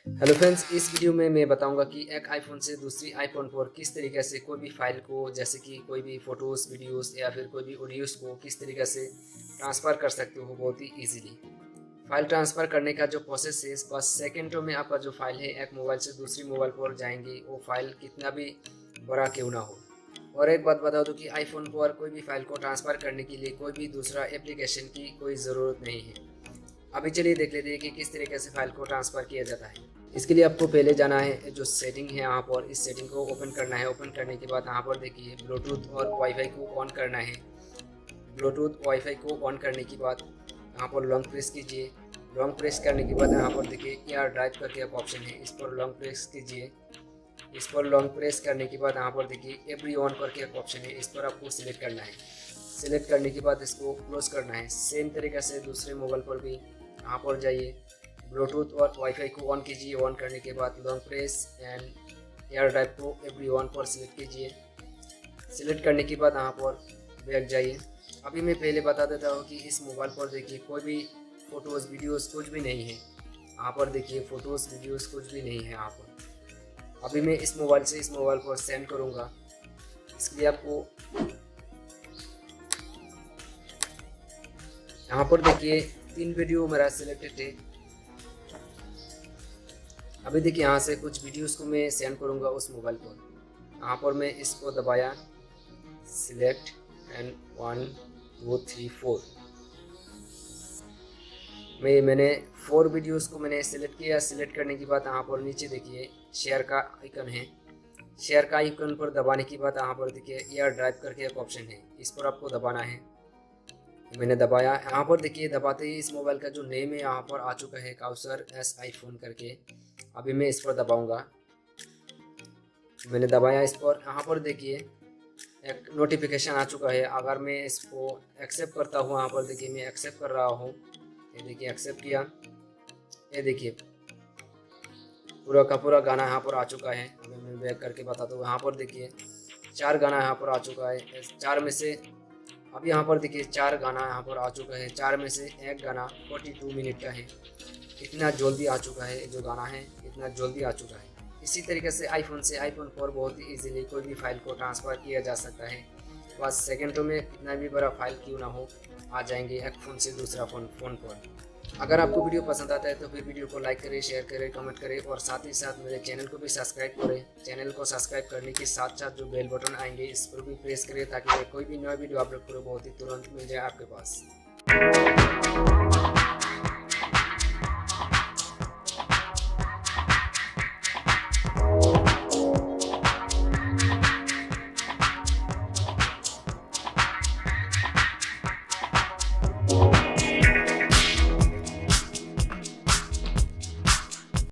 Hello friends, इस video में मैं बताऊंगा कि एक आईफोन से दूसरी आईफोन पर किस तरीके से कोई भी फाइल को, जैसे कि कोई भी फोटोज़, वीडियोस या फिर कोई भी ऑडियोज़ को किस तरीके से ट्रांसफ़र कर सकते हो बहुत ही इजीली। फाइल ट्रांसफ़र करने का जो प्रोसेस है, बस सेकंडों में आपका जो फाइल है एक मोबाइल से दूसरी मोबाइल पर जाएंगी, वो फाइल कितना भी बड़ा क्यों ना हो। और एक बात बता दूं कि आईफोन पर कोई भी फाइल को ट्रांसफ़र करने के लिए कोई भी दूसरा एप्लीकेशन की कोई ज़रूरत नहीं है। अभी चलिए देख लेते हैं कि किस तरीके से फाइल को ट्रांसफ़र किया जाता है। इसके लिए आपको पहले जाना है जो सेटिंग है, यहाँ पर इस सेटिंग को ओपन करना है। ओपन करने के बाद यहाँ पर देखिए ब्लूटूथ और वाईफाई को ऑन करना है। ब्लूटूथ वाईफाई को ऑन करने के बाद यहाँ पर लॉन्ग प्रेस कीजिए। लॉन्ग प्रेस करने के बाद यहाँ पर देखिए एयर ड्राइव करके एक ऑप्शन है, इस पर लॉन्ग प्रेस कीजिए। इस पर लॉन्ग प्रेस करने के बाद यहाँ पर देखिए एवरी ऑन करके एक ऑप्शन है, इस पर आपको सिलेक्ट करना है। सिलेक्ट करने के बाद इसको क्लोज करना है। सेम तरीके से दूसरे मोबाइल पर भी यहाँ पर जाइए, ब्लूटूथ और वाईफाई को ऑन कीजिए। ऑन करने के बाद long press and air drive को एवरी वन पर सिलेक्ट कीजिए। सिलेक्ट करने के बाद यहाँ पर बैक जाइए। अभी मैं पहले बता देता हूँ कि इस मोबाइल पर देखिए कोई भी फ़ोटोज़, वीडियोज़ कुछ भी नहीं है। यहाँ पर देखिए फ़ोटोज़, वीडियोज़ कुछ भी नहीं है यहाँ पर। अभी मैं इस मोबाइल से इस मोबाइल पर सेंड करूँगा। इसके लिए आपको यहाँ पर देखिए 3 वीडियो मेरा सिलेक्टेड है। अभी देखिए यहाँ से कुछ वीडियोस को मैं सेंड करूँगा उस मोबाइल पर। यहाँ पर मैं इसको दबाया, सिलेक्ट एंड 1 2 3 4। मैंने 4 वीडियोस को मैंने सिलेक्ट किया। सिलेक्ट करने के बाद यहाँ पर नीचे देखिए शेयर का आइकन है। शेयर का आइकन पर दबाने के बाद यहाँ पर देखिए एयर ड्राइव करके एक ऑप्शन है, इस पर आपको दबाना है। मैंने दबाया। यहाँ पर देखिए दबाते ही इस मोबाइल का जो नेम है यहाँ पर आ चुका है, काउसर एस आईफोन करके। अभी मैं इस पर दबाऊंगा। मैंने दबाया इस पर। यहाँ पर देखिए एक नोटिफिकेशन आ चुका है। अगर मैं इसको एक्सेप्ट करता हूँ, यहाँ पर देखिए मैं एक्सेप्ट कर रहा हूँ। ये देखिए एक्सेप्ट किया। ये देखिए पूरा का पूरा गाना यहाँ पर आ चुका है। अभी मैं बैक करके बताता हूँ। यहाँ पर देखिए 4 गाना यहाँ पर आ चुका है। 4 में से अब यहाँ पर देखिए 4 गाना यहाँ पर आ चुका है। 4 में से एक गाना 42 मिनट का है। इतना जल्दी आ चुका है, जो गाना है इतना जल्दी आ चुका है। इसी तरीके से आईफोन से आईफोन 4 बहुत ही इजीली कोई भी फाइल को ट्रांसफ़र किया जा सकता है। बस सेकंडों में कितना भी बड़ा फाइल क्यों ना हो, आ जाएंगे एक फ़ोन से दूसरा फ़ोन पर। अगर आपको वीडियो पसंद आता है तो फिर वीडियो को लाइक करें, शेयर करें, कमेंट करें और साथ ही साथ मेरे चैनल को भी सब्सक्राइब करें। चैनल को सब्सक्राइब करने के साथ साथ जो बेल बटन आएंगे इस पर भी प्रेस करें, ताकि मैं कोई भी नया वीडियो अपलोड करूँ बहुत ही तुरंत मिल जाए आपके पास।